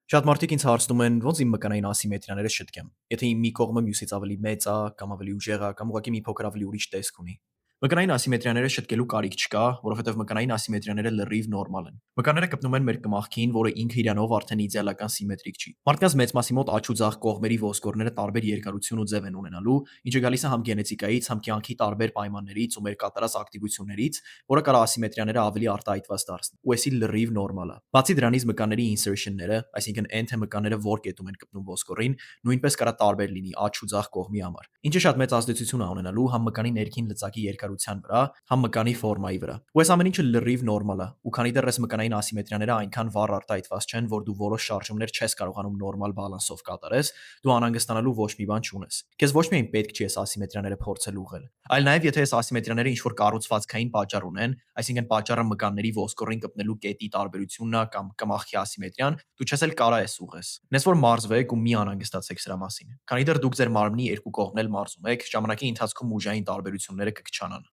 Շատ մարդիկ ինձ հարցնում են, ոնց իմ մկանային ասիմետրիաները շտկեմ։ Եթե իմ մի կողմը մյուսից ավելի մեծ է, կամ ավելի ուժեղ է, կամ ուղղակի մի փոքր ավելի ուրիշ տեսք ունի։ Մկանային ասիմետրիաները շտկելու կարիք չկա, որովհետև մկանային ասիմետրիաները լրիվ նորմալ են։ Մկանները գտնում են մեր կմախքին, որը ինքը իրանով արդեն իդեալական սիմետրիկ չի։ Մարդկանց մեծ մասի մոտ աջ ու ձախ կողմերի ոսկորները տարբեր երկարություն ու ձև են ունենալու, ինչը գալիս է համ գենետիկայից, համ կյանքի տարբեր պայմաններից ու մեր կատարած ակտիվություններից, որը կարող է ասիմետրիաները ավելի արտահայտված դարձնել։ Ու էսի լրիվ նորմալ է։ Բացի դրանից մկանների insertion-ները, այսինքն այն թե մկանները որ կետում են գտնում ոսկորին, նույնպես կարող տարբեր լինի աջ ու ձախ կողմի համար, ինչը շատ մեծ ազդեցություն է ունենալու համ մկանի ներքին լծակի երկարության վրա, համ մկանի ֆորմայի վրա։ Ու այս ամեն ինչը լրիվ նորմալ է, ու քանի դեռ այս մկանային ասիմետրիաները այնքան վառ արտահայտված չեն, որ դու որոշ շարժումներ չես կարողանում նորմալ բալանսով կատարես, դու անհանգստանալու ոչ մի բան չունես։ Քեզ ոչ միայն պետք չի այս ասիմետրիաները փորձել ուղղել, այլ նաև եթե այս ասիմետրիաները ինչ-որ կառուցվածքային պատճառ ունեն, այսինքն պատճառը մկանների ոսկորին գտնելու կետի տարբերությունն է կամ կմախքի ասիմետրիան, դու չես էլ կարա ես ուղես։ Նես որ մարզվեք ու մի անհանգստացեք սրա մասին։ Քանի դեռ դուք ձեր մարմնի երկու կողմն էլ մարզում եք, ժամանակի ընթացքում ուժային տարբերությունները կքչանան